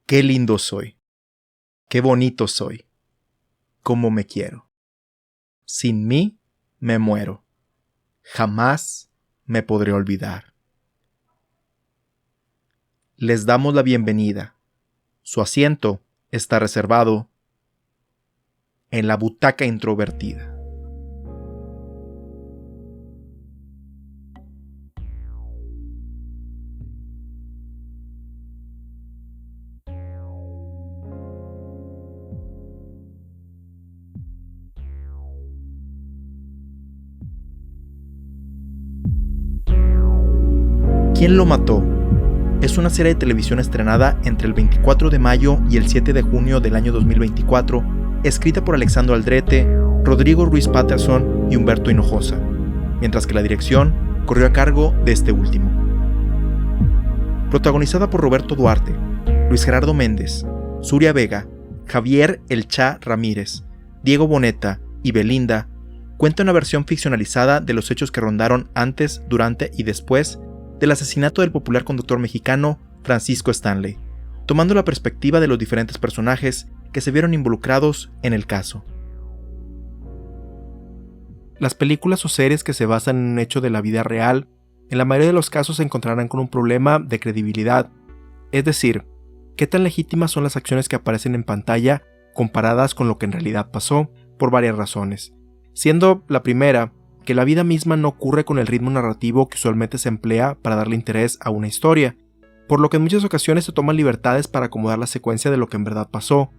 Qué lindo soy. Qué bonito soy. Cómo me quiero. Sin mí me muero. Jamás me podré olvidar. Les damos la bienvenida. Su asiento está reservado en la butaca introvertida. ¿Quién lo mató? Es una serie de televisión estrenada entre el 24 de mayo y el 7 de junio del año 2024, escrita por Alexandro Aldrete, Rodrigo Ruiz Patterson y Humberto Hinojosa, mientras que la dirección corrió a cargo de este último. Protagonizada por Roberto Duarte, Luis Gerardo Méndez, Zuria Vega, Javier El Cha Ramírez, Diego Boneta y Belinda, cuenta una versión ficcionalizada de los hechos que rondaron antes, durante y después del asesinato del popular conductor mexicano Francisco Stanley, tomando la perspectiva de los diferentes personajes que se vieron involucrados en el caso. Las películas o series que se basan en un hecho de la vida real, en la mayoría de los casos se encontrarán con un problema de credibilidad, es decir, qué tan legítimas son las acciones que aparecen en pantalla comparadas con lo que en realidad pasó, por varias razones, siendo la primera que la vida misma no ocurre con el ritmo narrativo que usualmente se emplea para darle interés a una historia, por lo que en muchas ocasiones se toman libertades para acomodar la secuencia de lo que en verdad pasó.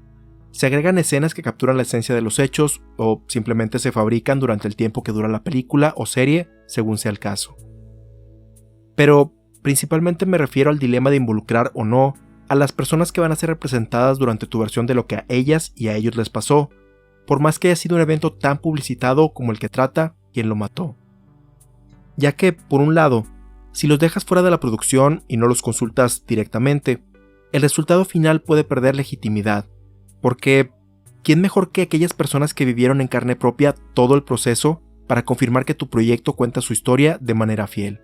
Se agregan escenas que capturan la esencia de los hechos o simplemente se fabrican durante el tiempo que dura la película o serie, según sea el caso. Pero principalmente me refiero al dilema de involucrar o no a las personas que van a ser representadas durante tu versión de lo que a ellas y a ellos les pasó, por más que haya sido un evento tan publicitado como el que trata Quién lo mató. Ya que, por un lado, si los dejas fuera de la producción y no los consultas directamente, el resultado final puede perder legitimidad, porque ¿quién mejor que aquellas personas que vivieron en carne propia todo el proceso para confirmar que tu proyecto cuenta su historia de manera fiel?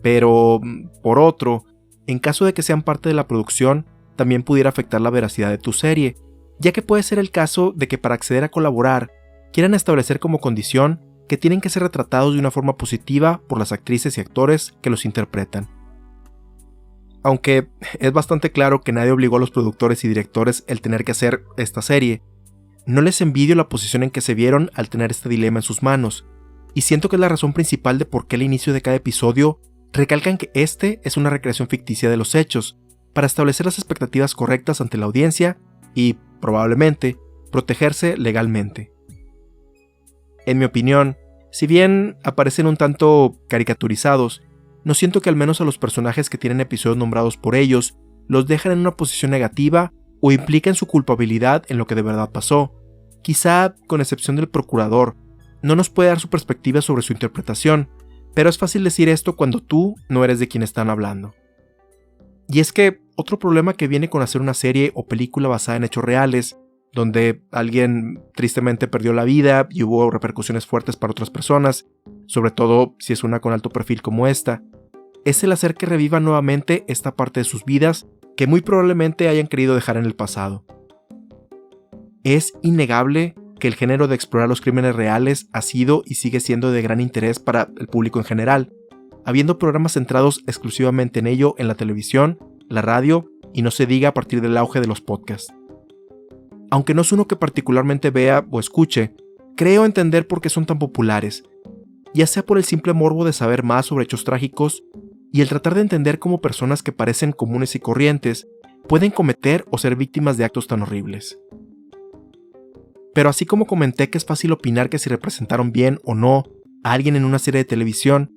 Pero, por otro, en caso de que sean parte de la producción, también pudiera afectar la veracidad de tu serie, ya que puede ser el caso de que para acceder a colaborar, quieran establecer como condición que tienen que ser retratados de una forma positiva por las actrices y actores que los interpretan. Aunque es bastante claro que nadie obligó a los productores y directores el tener que hacer esta serie, no les envidio la posición en que se vieron al tener este dilema en sus manos, y siento que es la razón principal de por qué al inicio de cada episodio recalcan que este es una recreación ficticia de los hechos, para establecer las expectativas correctas ante la audiencia y, probablemente, protegerse legalmente. En mi opinión, si bien aparecen un tanto caricaturizados, no siento que al menos a los personajes que tienen episodios nombrados por ellos los dejan en una posición negativa o implican su culpabilidad en lo que de verdad pasó. Quizá, con excepción del procurador, no nos puede dar su perspectiva sobre su interpretación, pero es fácil decir esto cuando tú no eres de quien están hablando. Y es que otro problema que viene con hacer una serie o película basada en hechos reales, donde alguien tristemente perdió la vida y hubo repercusiones fuertes para otras personas, sobre todo si es una con alto perfil como esta, es el hacer que revivan nuevamente esta parte de sus vidas que muy probablemente hayan querido dejar en el pasado. Es innegable que el género de explorar los crímenes reales ha sido y sigue siendo de gran interés para el público en general, habiendo programas centrados exclusivamente en ello en la televisión, la radio y no se diga a partir del auge de los podcasts. Aunque no es uno que particularmente vea o escuche, creo entender por qué son tan populares, ya sea por el simple morbo de saber más sobre hechos trágicos y el tratar de entender cómo personas que parecen comunes y corrientes pueden cometer o ser víctimas de actos tan horribles. Pero así como comenté que es fácil opinar que si representaron bien o no a alguien en una serie de televisión,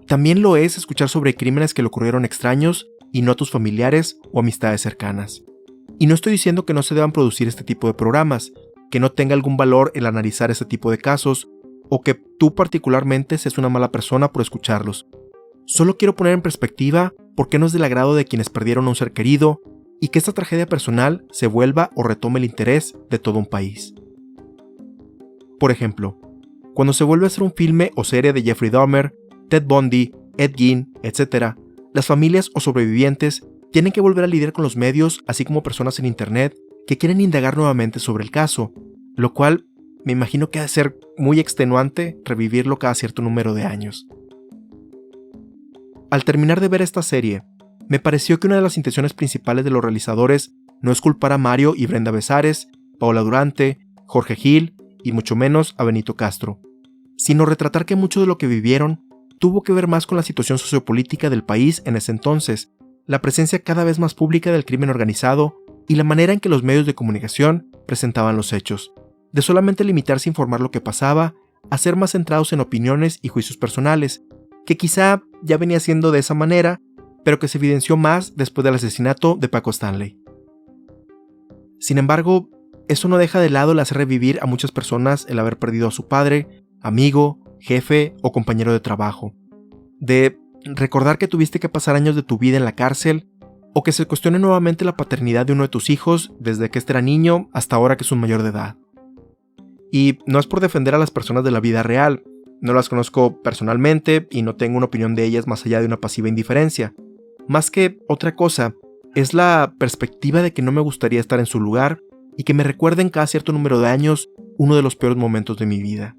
también lo es escuchar sobre crímenes que le ocurrieron extraños y no a tus familiares o amistades cercanas. Y no estoy diciendo que no se deban producir este tipo de programas, que no tenga algún valor el analizar este tipo de casos, o que tú particularmente seas una mala persona por escucharlos. Solo quiero poner en perspectiva por qué no es del agrado de quienes perdieron a un ser querido, y que esta tragedia personal se vuelva o retome el interés de todo un país. Por ejemplo, cuando se vuelve a hacer un filme o serie de Jeffrey Dahmer, Ted Bundy, Ed Gein, etc., las familias o sobrevivientes tienen que volver a lidiar con los medios, así como personas en internet que quieren indagar nuevamente sobre el caso, lo cual me imagino que ha de ser muy extenuante revivirlo cada cierto número de años. Al terminar de ver esta serie, me pareció que una de las intenciones principales de los realizadores no es culpar a Mario y Brenda Besares, Paola Durante, Jorge Gil y mucho menos a Benito Castro, sino retratar que mucho de lo que vivieron tuvo que ver más con la situación sociopolítica del país en ese entonces, la presencia cada vez más pública del crimen organizado y la manera en que los medios de comunicación presentaban los hechos, de solamente limitarse a informar lo que pasaba, a ser más centrados en opiniones y juicios personales, que quizá ya venía siendo de esa manera, pero que se evidenció más después del asesinato de Paco Stanley. Sin embargo, eso no deja de lado el hacer revivir a muchas personas el haber perdido a su padre, amigo, jefe o compañero de trabajo, de recordar que tuviste que pasar años de tu vida en la cárcel, o que se cuestione nuevamente la paternidad de uno de tus hijos desde que este era niño hasta ahora que es un mayor de edad. Y no es por defender a las personas de la vida real, no las conozco personalmente y no tengo una opinión de ellas más allá de una pasiva indiferencia. Más que otra cosa, es la perspectiva de que no me gustaría estar en su lugar y que me recuerden cada cierto número de años uno de los peores momentos de mi vida.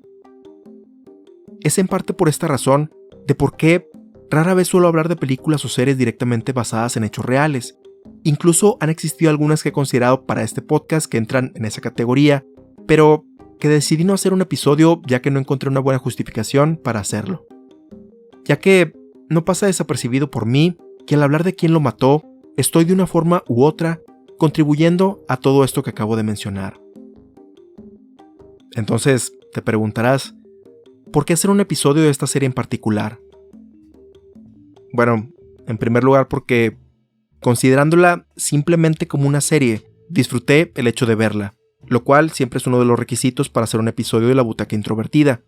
Es en parte por esta razón de por qué rara vez suelo hablar de películas o series directamente basadas en hechos reales. Incluso han existido algunas que he considerado para este podcast que entran en esa categoría, pero que decidí no hacer un episodio ya que no encontré una buena justificación para hacerlo. Ya que no pasa desapercibido por mí que al hablar de quién lo mató, estoy de una forma u otra contribuyendo a todo esto que acabo de mencionar. Entonces, te preguntarás, ¿por qué hacer un episodio de esta serie en particular? Bueno, en primer lugar porque, considerándola simplemente como una serie, disfruté el hecho de verla, lo cual siempre es uno de los requisitos para hacer un episodio de La Butaca Introvertida.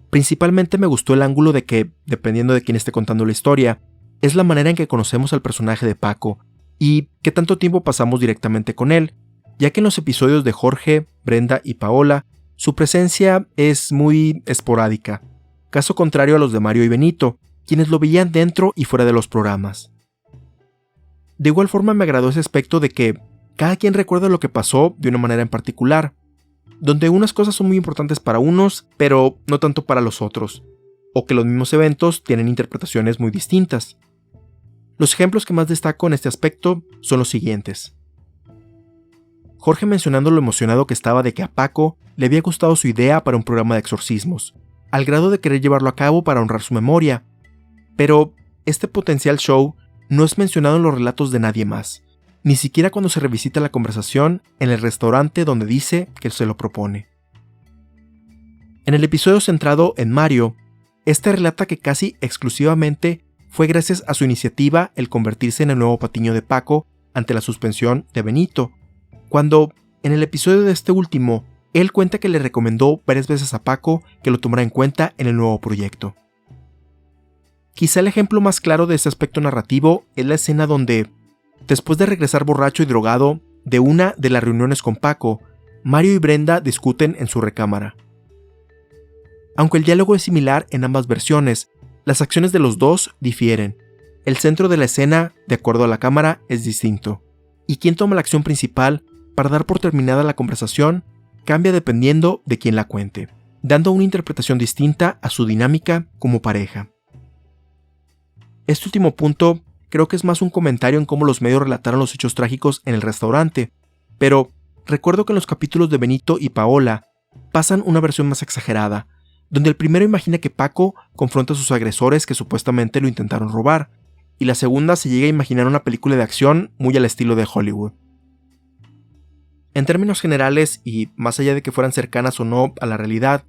Principalmente me gustó el ángulo de que, dependiendo de quién esté contando la historia, es la manera en que conocemos al personaje de Paco y qué tanto tiempo pasamos directamente con él, ya que en los episodios de Jorge, Brenda y Paola, su presencia es muy esporádica, caso contrario a los de Mario y Benito, quienes lo veían dentro y fuera de los programas. De igual forma me agradó ese aspecto de que cada quien recuerda lo que pasó de una manera en particular, donde unas cosas son muy importantes para unos, pero no tanto para los otros, o que los mismos eventos tienen interpretaciones muy distintas. Los ejemplos que más destaco en este aspecto son los siguientes. Jorge mencionando lo emocionado que estaba de que a Paco le había gustado su idea para un programa de exorcismos, al grado de querer llevarlo a cabo para honrar su memoria, pero este potencial show no es mencionado en los relatos de nadie más, ni siquiera cuando se revisita la conversación en el restaurante donde dice que se lo propone. En el episodio centrado en Mario, este relata que casi exclusivamente fue gracias a su iniciativa el convertirse en el nuevo patiño de Paco ante la suspensión de Benito, cuando en el episodio de este último, él cuenta que le recomendó varias veces a Paco que lo tomara en cuenta en el nuevo proyecto. Quizá el ejemplo más claro de este aspecto narrativo es la escena donde, después de regresar borracho y drogado de una de las reuniones con Paco, Mario y Brenda discuten en su recámara. Aunque el diálogo es similar en ambas versiones, las acciones de los dos difieren. El centro de la escena, de acuerdo a la cámara, es distinto, y quien toma la acción principal para dar por terminada la conversación cambia dependiendo de quién la cuente, dando una interpretación distinta a su dinámica como pareja. Este último punto creo que es más un comentario en cómo los medios relataron los hechos trágicos en el restaurante, pero recuerdo que en los capítulos de Benito y Paola pasan una versión más exagerada, donde el primero imagina que Paco confronta a sus agresores que supuestamente lo intentaron robar, y la segunda se llega a imaginar una película de acción muy al estilo de Hollywood. En términos generales, y más allá de que fueran cercanas o no a la realidad,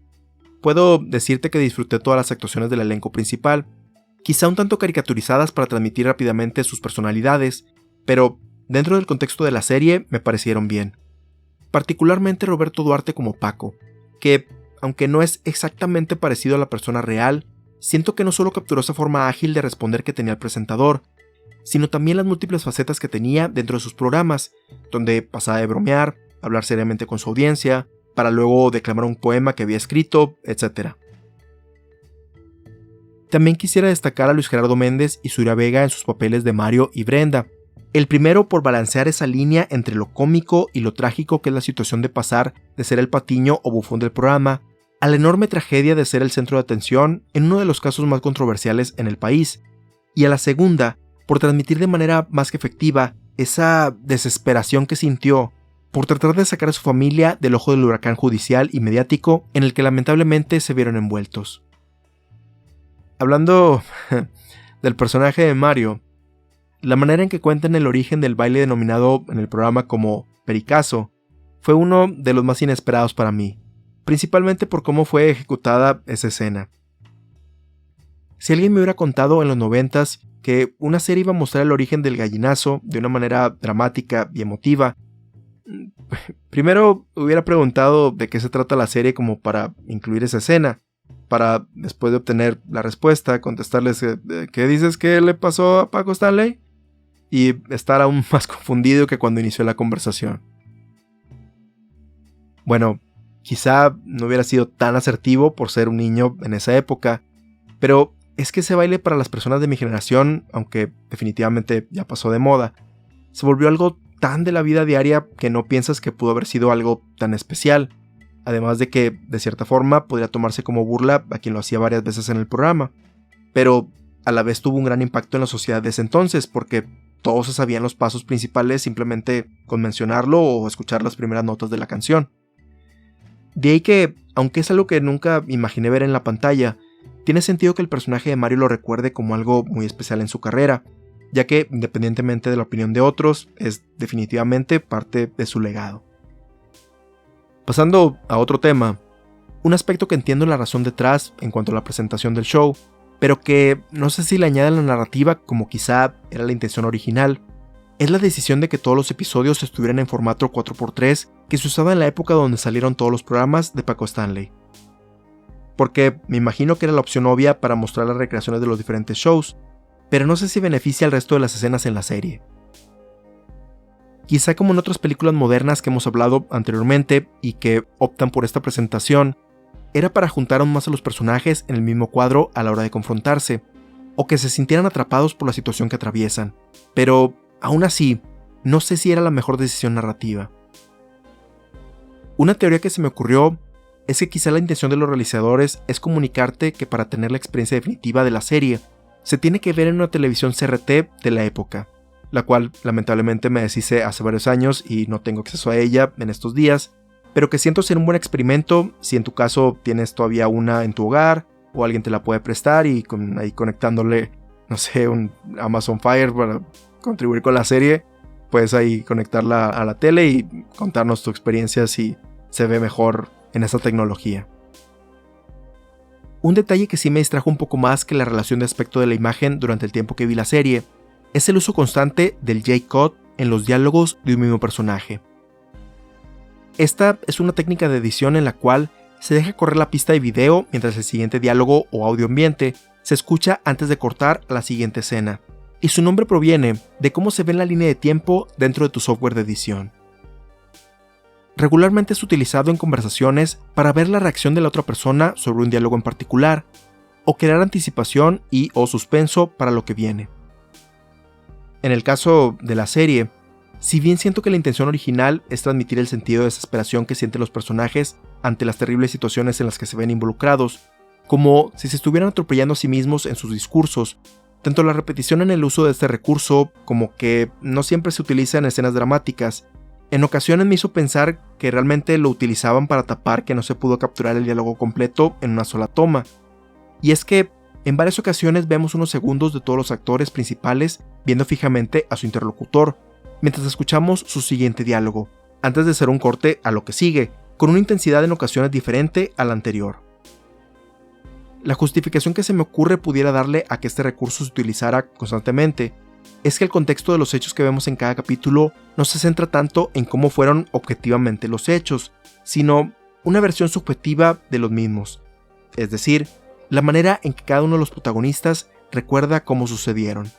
puedo decirte que disfruté todas las actuaciones del elenco principal, quizá un tanto caricaturizadas para transmitir rápidamente sus personalidades, pero dentro del contexto de la serie me parecieron bien. Particularmente Roberto Duarte como Paco, que, aunque no es exactamente parecido a la persona real, siento que no solo capturó esa forma ágil de responder que tenía el presentador, sino también las múltiples facetas que tenía dentro de sus programas, donde pasaba de bromear, hablar seriamente con su audiencia, para luego declamar un poema que había escrito, etc. También quisiera destacar a Luis Gerardo Méndez y Zuria Vega en sus papeles de Mario y Brenda. El primero por balancear esa línea entre lo cómico y lo trágico que es la situación de pasar de ser el patiño o bufón del programa a la enorme tragedia de ser el centro de atención en uno de los casos más controversiales en el país, y a la segunda por transmitir de manera más que efectiva esa desesperación que sintió por tratar de sacar a su familia del ojo del huracán judicial y mediático en el que lamentablemente se vieron envueltos. Hablando del personaje de Mario, la manera en que cuentan el origen del baile denominado en el programa como Pericazo fue uno de los más inesperados para mí, principalmente por cómo fue ejecutada esa escena. Si alguien me hubiera contado en los 90s que una serie iba a mostrar el origen del gallinazo de una manera dramática y emotiva, primero hubiera preguntado de qué se trata la serie como para incluir esa escena, para después de obtener la respuesta contestarles ¿qué dices que le pasó a Paco Stanley? Y estar aún más confundido que cuando inició la conversación. Bueno, quizá no hubiera sido tan asertivo por ser un niño en esa época, pero es que ese baile para las personas de mi generación, aunque definitivamente ya pasó de moda, se volvió algo tan de la vida diaria que no piensas que pudo haber sido algo tan especial, además de que, de cierta forma, podría tomarse como burla a quien lo hacía varias veces en el programa, pero a la vez tuvo un gran impacto en la sociedad de ese entonces, porque todos se sabían los pasos principales simplemente con mencionarlo o escuchar las primeras notas de la canción. De ahí que, aunque es algo que nunca imaginé ver en la pantalla, tiene sentido que el personaje de Mario lo recuerde como algo muy especial en su carrera, ya que, independientemente de la opinión de otros, es definitivamente parte de su legado. Pasando a otro tema, un aspecto que entiendo la razón detrás en cuanto a la presentación del show, pero que no sé si le añade a la narrativa como quizá era la intención original, es la decisión de que todos los episodios estuvieran en formato 4x3 que se usaba en la época donde salieron todos los programas de Paco Stanley. Porque me imagino que era la opción obvia para mostrar las recreaciones de los diferentes shows, pero no sé si beneficia al resto de las escenas en la serie. Quizá como en otras películas modernas que hemos hablado anteriormente y que optan por esta presentación, era para juntar aún más a los personajes en el mismo cuadro a la hora de confrontarse, o que se sintieran atrapados por la situación que atraviesan, pero aún así, no sé si era la mejor decisión narrativa. Una teoría que se me ocurrió es que quizá la intención de los realizadores es comunicarte que para tener la experiencia definitiva de la serie, se tiene que ver en una televisión CRT de la época, la cual lamentablemente me deshice hace varios años y no tengo acceso a ella en estos días, pero que siento ser un buen experimento si en tu caso tienes todavía una en tu hogar o alguien te la puede prestar y ahí conectándole, no sé, un Amazon Fire para contribuir con la serie, puedes ahí conectarla a la tele y contarnos tu experiencia si se ve mejor en esta tecnología. Un detalle que sí me distrajo un poco más que la relación de aspecto de la imagen durante el tiempo que vi la serie es el uso constante del J-Cut en los diálogos de un mismo personaje. Esta es una técnica de edición en la cual se deja correr la pista de video mientras el siguiente diálogo o audio ambiente se escucha antes de cortar a la siguiente escena, y su nombre proviene de cómo se ve en la línea de tiempo dentro de tu software de edición. Regularmente es utilizado en conversaciones para ver la reacción de la otra persona sobre un diálogo en particular, o crear anticipación y o suspenso para lo que viene. En el caso de la serie, si bien siento que la intención original es transmitir el sentido de desesperación que sienten los personajes ante las terribles situaciones en las que se ven involucrados, como si se estuvieran atropellando a sí mismos en sus discursos, tanto la repetición en el uso de este recurso como que no siempre se utiliza en escenas dramáticas, en ocasiones me hizo pensar que realmente lo utilizaban para tapar que no se pudo capturar el diálogo completo en una sola toma. Y es que en varias ocasiones vemos unos segundos de todos los actores principales viendo fijamente a su interlocutor, mientras escuchamos su siguiente diálogo, antes de hacer un corte a lo que sigue, con una intensidad en ocasiones diferente a la anterior. La justificación que se me ocurre pudiera darle a que este recurso se utilizara constantemente es que el contexto de los hechos que vemos en cada capítulo no se centra tanto en cómo fueron objetivamente los hechos, sino una versión subjetiva de los mismos, es decir, la manera en que cada uno de los protagonistas recuerda cómo sucedieron.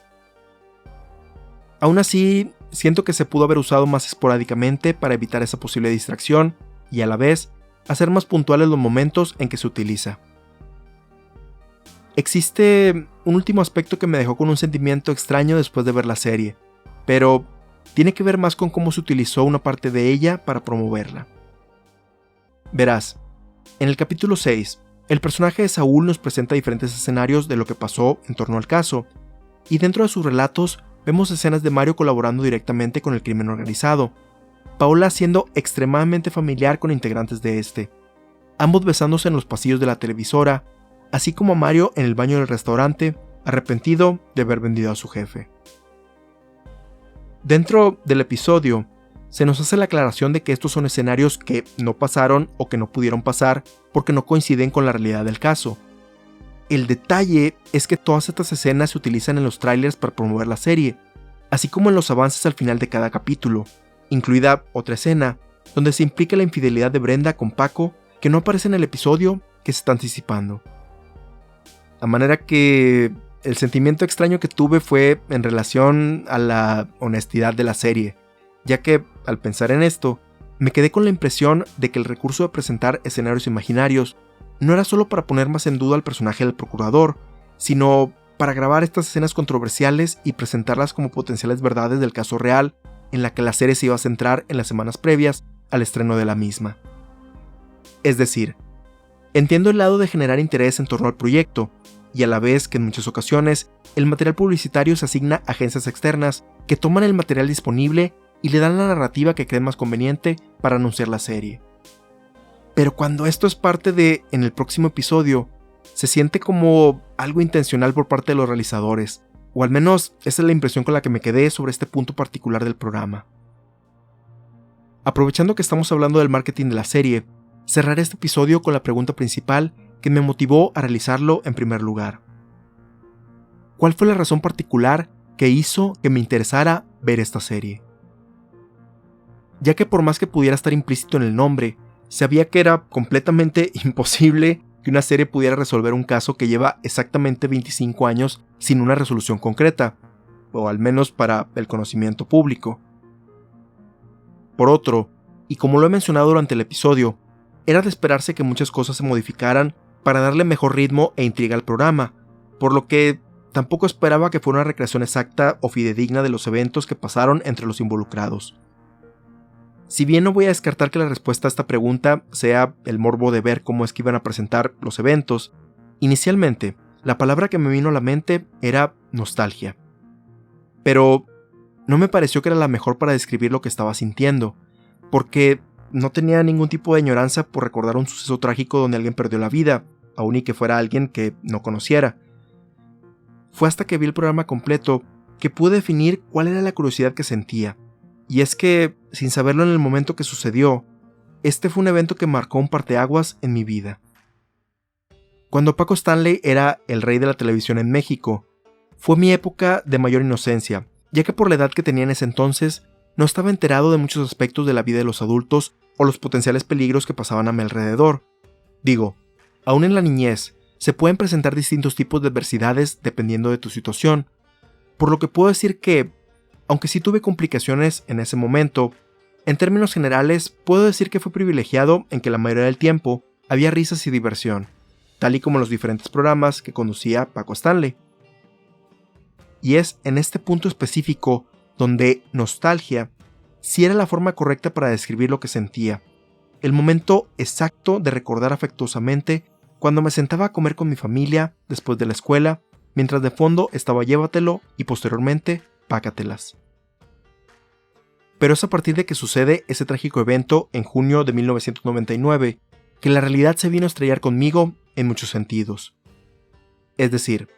Aún así, siento que se pudo haber usado más esporádicamente para evitar esa posible distracción y a la vez hacer más puntuales los momentos en que se utiliza. Existe un último aspecto que me dejó con un sentimiento extraño después de ver la serie, pero tiene que ver más con cómo se utilizó una parte de ella para promoverla. Verás, en el capítulo 6, el personaje de Saúl nos presenta diferentes escenarios de lo que pasó en torno al caso, y dentro de sus relatos vemos escenas de Mario colaborando directamente con el crimen organizado, Paola siendo extremadamente familiar con integrantes de este, ambos besándose en los pasillos de la televisora, así como Mario en el baño del restaurante, arrepentido de haber vendido a su jefe. Dentro del episodio, se nos hace la aclaración de que estos son escenarios que no pasaron o que no pudieron pasar porque no coinciden con la realidad del caso. El detalle es que todas estas escenas se utilizan en los trailers para promover la serie, así como en los avances al final de cada capítulo, incluida otra escena, donde se implica la infidelidad de Brenda con Paco, que no aparece en el episodio que se está anticipando. A manera que el sentimiento extraño que tuve fue en relación a la honestidad de la serie, ya que, al pensar en esto, me quedé con la impresión de que el recurso de presentar escenarios imaginarios no era solo para poner más en duda al personaje del procurador, sino para grabar estas escenas controversiales y presentarlas como potenciales verdades del caso real, en la que la serie se iba a centrar en las semanas previas al estreno de la misma. Es decir, entiendo el lado de generar interés en torno al proyecto, y a la vez que en muchas ocasiones el material publicitario se asigna a agencias externas que toman el material disponible y le dan la narrativa que creen más conveniente para anunciar la serie. Pero cuando esto es parte de en el próximo episodio, se siente como algo intencional por parte de los realizadores, o al menos esa es la impresión con la que me quedé sobre este punto particular del programa. Aprovechando que estamos hablando del marketing de la serie, cerraré este episodio con la pregunta principal que me motivó a realizarlo en primer lugar. ¿Cuál fue la razón particular que hizo que me interesara ver esta serie? Ya que por más que pudiera estar implícito en el nombre, sabía que era completamente imposible que una serie pudiera resolver un caso que lleva exactamente 25 años sin una resolución concreta, o al menos para el conocimiento público. Por otro, y como lo he mencionado durante el episodio, era de esperarse que muchas cosas se modificaran para darle mejor ritmo e intriga al programa, por lo que tampoco esperaba que fuera una recreación exacta o fidedigna de los eventos que pasaron entre los involucrados. Si bien no voy a descartar que la respuesta a esta pregunta sea el morbo de ver cómo es que iban a presentar los eventos, inicialmente la palabra que me vino a la mente era nostalgia. Pero no me pareció que era la mejor para describir lo que estaba sintiendo, porque no tenía ningún tipo de añoranza por recordar un suceso trágico donde alguien perdió la vida, aun y que fuera alguien que no conociera. Fue hasta que vi el programa completo que pude definir cuál era la curiosidad que sentía, y es que, sin saberlo en el momento que sucedió, este fue un evento que marcó un parteaguas en mi vida. Cuando Paco Stanley era el rey de la televisión en México, fue mi época de mayor inocencia, ya que por la edad que tenía en ese entonces, no estaba enterado de muchos aspectos de la vida de los adultos o los potenciales peligros que pasaban a mi alrededor. Digo, aún en la niñez, se pueden presentar distintos tipos de adversidades dependiendo de tu situación, por lo que puedo decir que, aunque sí tuve complicaciones en ese momento, en términos generales puedo decir que fue privilegiado en que la mayoría del tiempo había risas y diversión, tal y como en los diferentes programas que conducía Paco Stanley. Y es en este punto específico donde nostalgia sí era la forma correcta para describir lo que sentía, el momento exacto de recordar afectuosamente cuando me sentaba a comer con mi familia después de la escuela, mientras de fondo estaba Llévatelo y posteriormente Pácatelas. Pero es a partir de que sucede ese trágico evento en junio de 1999 que la realidad se vino a estrellar conmigo en muchos sentidos. Es decir,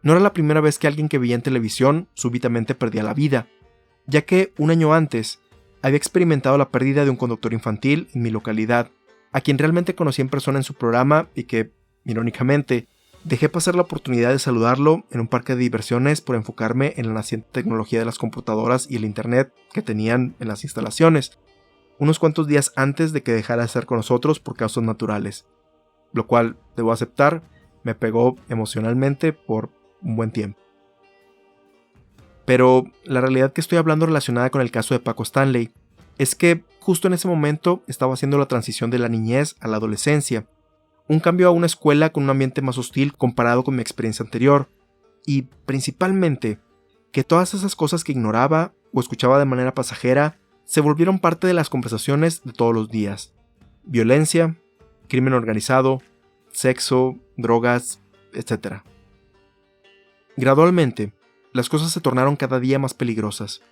no era la primera vez que alguien que veía en televisión súbitamente perdía la vida, ya que un año antes había experimentado la pérdida de un conductor infantil en mi localidad, a quien realmente conocí en persona en su programa y que, irónicamente, dejé pasar la oportunidad de saludarlo en un parque de diversiones por enfocarme en la naciente tecnología de las computadoras y el internet que tenían en las instalaciones, unos cuantos días antes de que dejara de estar con nosotros por causas naturales, lo cual, debo aceptar, me pegó emocionalmente por un buen tiempo. Pero la realidad que estoy hablando relacionada con el caso de Paco Stanley es que justo en ese momento estaba haciendo la transición de la niñez a la adolescencia, un cambio a una escuela con un ambiente más hostil comparado con mi experiencia anterior, y principalmente que todas esas cosas que ignoraba o escuchaba de manera pasajera se volvieron parte de las conversaciones de todos los días. Violencia, crimen organizado, sexo, drogas, etc. Gradualmente, las cosas se tornaron cada día más peligrosas,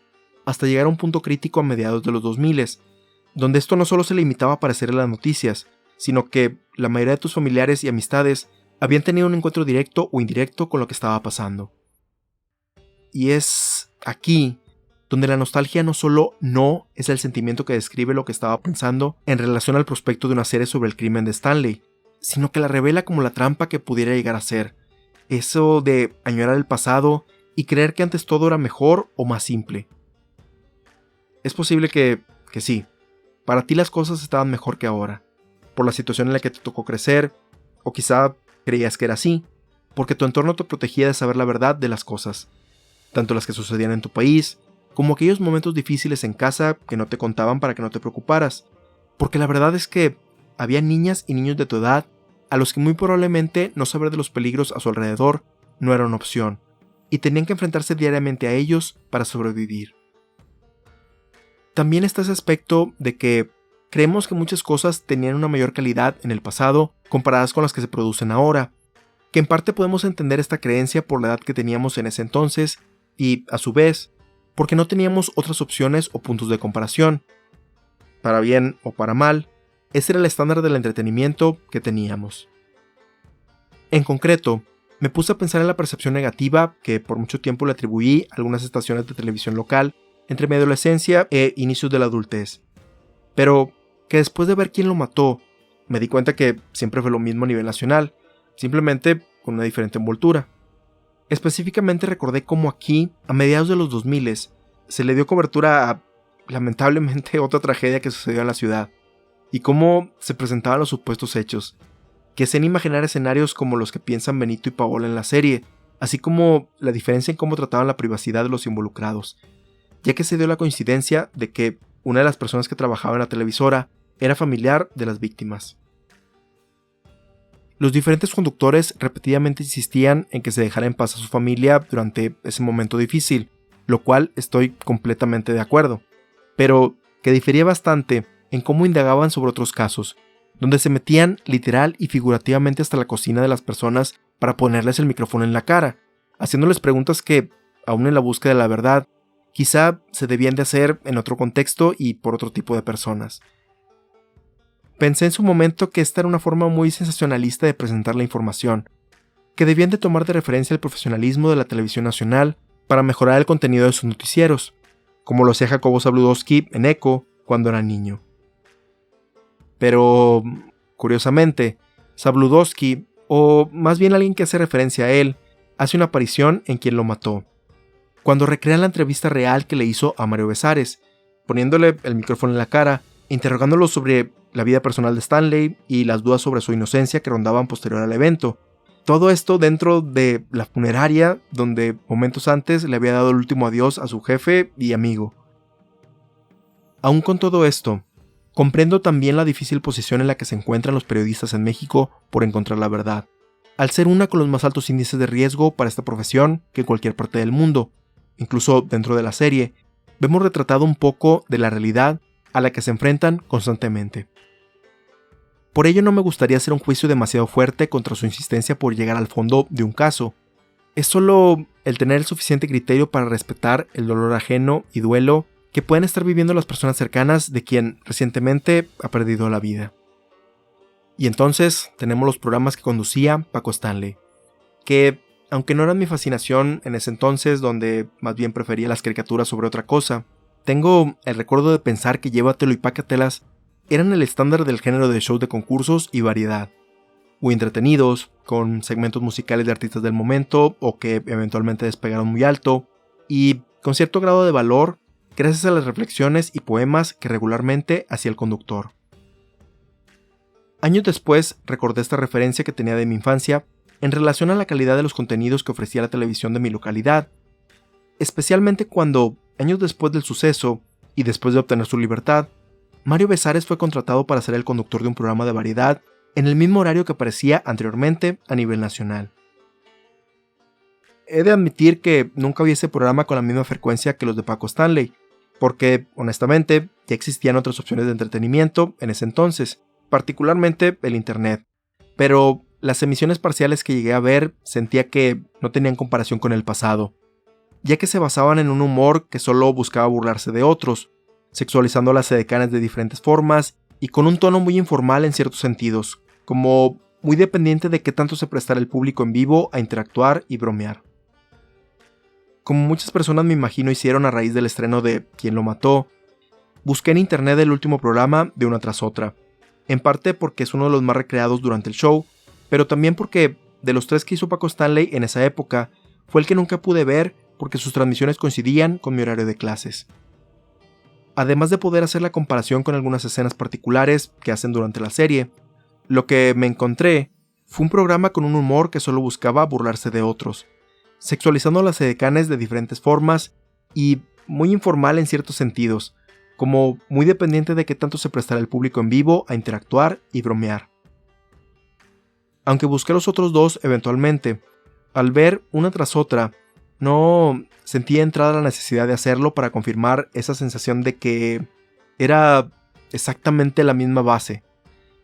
hasta llegar a un punto crítico a mediados de los 2000, donde esto no solo se limitaba a aparecer en las noticias, sino que la mayoría de tus familiares y amistades habían tenido un encuentro directo o indirecto con lo que estaba pasando. Y es aquí donde la nostalgia no solo no es el sentimiento que describe lo que estaba pensando en relación al prospecto de una serie sobre el crimen de Stanley, sino que la revela como la trampa que pudiera llegar a ser. Eso de añorar el pasado y creer que antes todo era mejor o más simple. Es posible que sí, para ti las cosas estaban mejor que ahora, por la situación en la que te tocó crecer, o quizá creías que era así, porque tu entorno te protegía de saber la verdad de las cosas, tanto las que sucedían en tu país, como aquellos momentos difíciles en casa que no te contaban para que no te preocuparas, porque la verdad es que había niñas y niños de tu edad a los que muy probablemente no saber de los peligros a su alrededor no era una opción, y tenían que enfrentarse diariamente a ellos para sobrevivir. También está ese aspecto de que creemos que muchas cosas tenían una mayor calidad en el pasado comparadas con las que se producen ahora, que en parte podemos entender esta creencia por la edad que teníamos en ese entonces y, a su vez, porque no teníamos otras opciones o puntos de comparación. Para bien o para mal, ese era el estándar del entretenimiento que teníamos. En concreto, me puse a pensar en la percepción negativa que por mucho tiempo le atribuí a algunas estaciones de televisión local entre mi adolescencia e inicios de la adultez. Pero que después de ver quién lo mató, me di cuenta que siempre fue lo mismo a nivel nacional, simplemente con una diferente envoltura. Específicamente recordé cómo aquí, a mediados de los 2000, se le dio cobertura a, lamentablemente, otra tragedia que sucedió en la ciudad, y cómo se presentaban los supuestos hechos, que hacían imaginar escenarios como los que piensan Benito y Paola en la serie, así como la diferencia en cómo trataban la privacidad de los involucrados, ya que se dio la coincidencia de que una de las personas que trabajaba en la televisora era familiar de las víctimas. Los diferentes conductores repetidamente insistían en que se dejara en paz a su familia durante ese momento difícil, lo cual estoy completamente de acuerdo, pero que difería bastante en cómo indagaban sobre otros casos, donde se metían literal y figurativamente hasta la cocina de las personas para ponerles el micrófono en la cara, haciéndoles preguntas que, aún en la búsqueda de la verdad, quizá se debían de hacer en otro contexto y por otro tipo de personas. Pensé en su momento que esta era una forma muy sensacionalista de presentar la información, que debían de tomar de referencia el profesionalismo de la televisión nacional para mejorar el contenido de sus noticieros, como lo hacía Jacobo Zabludovsky en Eco cuando era niño. Pero, curiosamente, Zabludovsky, o más bien alguien que hace referencia a él, hace una aparición en Quien lo mató, cuando recrea la entrevista real que le hizo a Mario Besares, poniéndole el micrófono en la cara, interrogándolo sobre la vida personal de Stanley y las dudas sobre su inocencia que rondaban posterior al evento. Todo esto dentro de la funeraria donde momentos antes le había dado el último adiós a su jefe y amigo. Aún con todo esto, comprendo también la difícil posición en la que se encuentran los periodistas en México por encontrar la verdad, al ser una con los más altos índices de riesgo para esta profesión que cualquier parte del mundo. Incluso dentro de la serie, vemos retratado un poco de la realidad a la que se enfrentan constantemente. Por ello no me gustaría hacer un juicio demasiado fuerte contra su insistencia por llegar al fondo de un caso. Es solo el tener el suficiente criterio para respetar el dolor ajeno y duelo que pueden estar viviendo las personas cercanas de quien recientemente ha perdido la vida. Y entonces tenemos los programas que conducía Paco Stanley, que, aunque no eran mi fascinación en ese entonces, donde más bien prefería las caricaturas sobre otra cosa, tengo el recuerdo de pensar que Llévatelo y Pácatelas eran el estándar del género de show de concursos y variedad, muy entretenidos, con segmentos musicales de artistas del momento o que eventualmente despegaron muy alto, y con cierto grado de valor gracias a las reflexiones y poemas que regularmente hacía el conductor. Años después recordé esta referencia que tenía de mi infancia en relación a la calidad de los contenidos que ofrecía la televisión de mi localidad, especialmente cuando, años después del suceso y después de obtener su libertad, Mario Besares fue contratado para ser el conductor de un programa de variedad en el mismo horario que aparecía anteriormente a nivel nacional. He de admitir que nunca vi ese programa con la misma frecuencia que los de Paco Stanley, porque, honestamente, ya existían otras opciones de entretenimiento en ese entonces, particularmente el internet, pero las emisiones parciales que llegué a ver sentía que no tenían comparación con el pasado, ya que se basaban en un humor que solo buscaba burlarse de otros, sexualizando a las edecanes de diferentes formas y con un tono muy informal en ciertos sentidos, como muy dependiente de qué tanto se prestara el público en vivo a interactuar y bromear. Como muchas personas me imagino hicieron a raíz del estreno de ¿Quién lo mató?, busqué en internet el último programa de una tras otra, en parte porque es uno de los más recreados durante el show, pero también porque de los 3 que hizo Paco Stanley en esa época, fue el que nunca pude ver porque sus transmisiones coincidían con mi horario de clases. Además de poder hacer la comparación con algunas escenas particulares que hacen durante la serie, lo que me encontré fue un programa con un humor que solo buscaba burlarse de otros, sexualizando a las edecanes de diferentes formas y muy informal en ciertos sentidos, como muy dependiente de qué tanto se prestara el público en vivo a interactuar y bromear. Aunque busqué los otros 2 eventualmente, al ver una tras otra, no sentí entrada la necesidad de hacerlo para confirmar esa sensación de que era exactamente la misma base.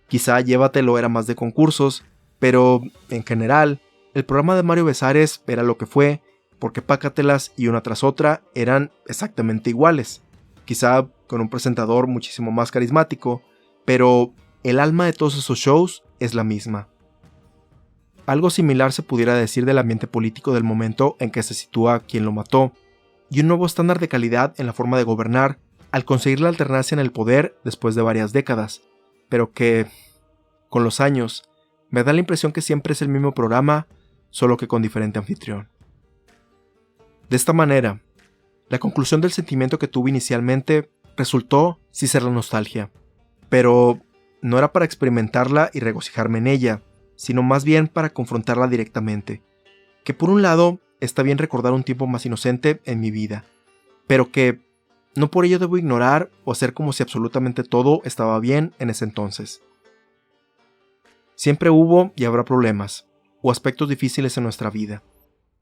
Quizá Llévatelo era más de concursos, pero en general, el programa de Mario Besares era lo que fue, porque Pácatelas y una tras otra eran exactamente iguales, quizá con un presentador muchísimo más carismático, pero el alma de todos esos shows es la misma. Algo similar se pudiera decir del ambiente político del momento en que se sitúa Quién lo mató, y un nuevo estándar de calidad en la forma de gobernar al conseguir la alternancia en el poder después de varias décadas, pero que, con los años, me da la impresión que siempre es el mismo programa, solo que con diferente anfitrión. De esta manera, la conclusión del sentimiento que tuve inicialmente resultó sí ser la nostalgia, pero no era para experimentarla y regocijarme en ella, sino más bien para confrontarla directamente, que por un lado está bien recordar un tiempo más inocente en mi vida, pero que no por ello debo ignorar o hacer como si absolutamente todo estaba bien en ese entonces. Siempre hubo y habrá problemas, o aspectos difíciles en nuestra vida,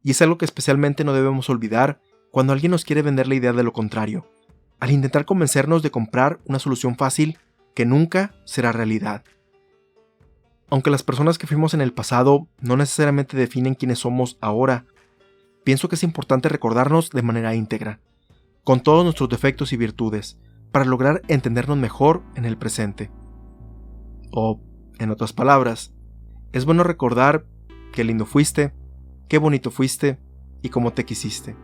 y es algo que especialmente no debemos olvidar cuando alguien nos quiere vender la idea de lo contrario, al intentar convencernos de comprar una solución fácil que nunca será realidad. Aunque las personas que fuimos en el pasado no necesariamente definen quiénes somos ahora, pienso que es importante recordarnos de manera íntegra, con todos nuestros defectos y virtudes, para lograr entendernos mejor en el presente. O, en otras palabras, es bueno recordar qué lindo fuiste, qué bonito fuiste y cómo te quisiste.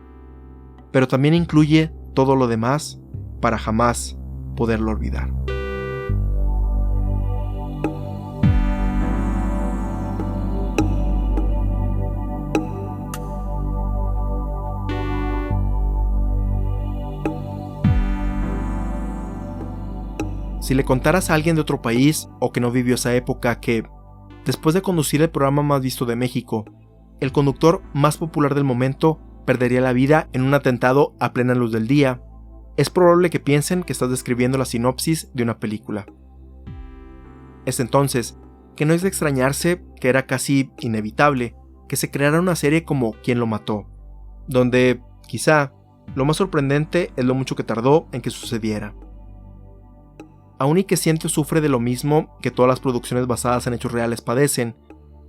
Pero también incluye todo lo demás para jamás poderlo olvidar. Si le contaras a alguien de otro país o que no vivió esa época que, después de conducir el programa más visto de México, el conductor más popular del momento perdería la vida en un atentado a plena luz del día, es probable que piensen que estás describiendo la sinopsis de una película. Es entonces que no es de extrañarse que era casi inevitable que se creara una serie como ¿Quién lo mató?, donde, quizá, lo más sorprendente es lo mucho que tardó en que sucediera. Aún y que siente o sufre de lo mismo que todas las producciones basadas en hechos reales padecen,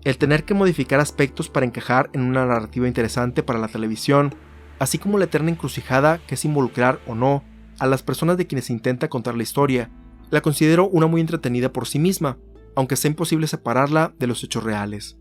el tener que modificar aspectos para encajar en una narrativa interesante para la televisión, así como la eterna encrucijada que es involucrar o no a las personas de quienes intenta contar la historia, la considero una muy entretenida por sí misma, aunque sea imposible separarla de los hechos reales.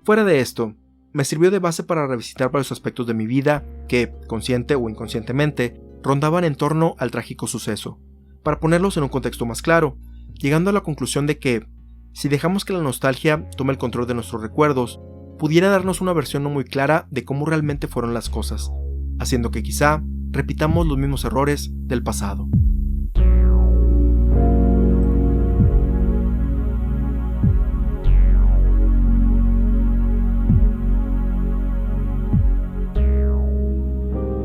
Fuera de esto, me sirvió de base para revisitar varios aspectos de mi vida que, consciente o inconscientemente, rondaban en torno al trágico suceso, para ponerlos en un contexto más claro, llegando a la conclusión de que, si dejamos que la nostalgia tome el control de nuestros recuerdos, pudiera darnos una versión no muy clara de cómo realmente fueron las cosas, haciendo que quizá repitamos los mismos errores del pasado.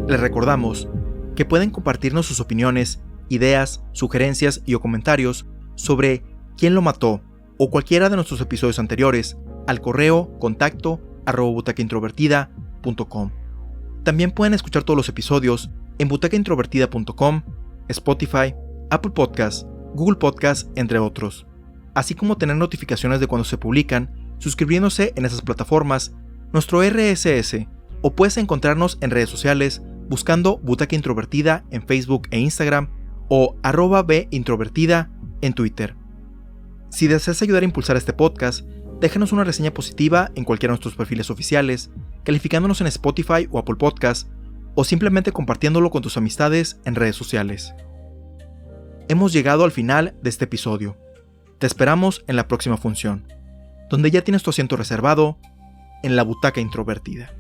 Les recordamos que pueden compartirnos sus opiniones, ideas, sugerencias y o comentarios sobre ¿Quién lo mató?, o cualquiera de nuestros episodios anteriores al correo contacto@butacaintrovertida.com. También pueden escuchar todos los episodios en butacaintrovertida.com, Spotify, Apple Podcasts, Google Podcasts, entre otros, así como tener notificaciones de cuando se publican, suscribiéndose en esas plataformas, nuestro RSS, o puedes encontrarnos en redes sociales buscando Butaca Introvertida en Facebook e Instagram o @bintrovertida en Twitter. Si deseas ayudar a impulsar este podcast, déjanos una reseña positiva en cualquiera de nuestros perfiles oficiales, calificándonos en Spotify o Apple Podcasts, o simplemente compartiéndolo con tus amistades en redes sociales. Hemos llegado al final de este episodio. Te esperamos en la próxima función, donde ya tienes tu asiento reservado en la Butaca Introvertida.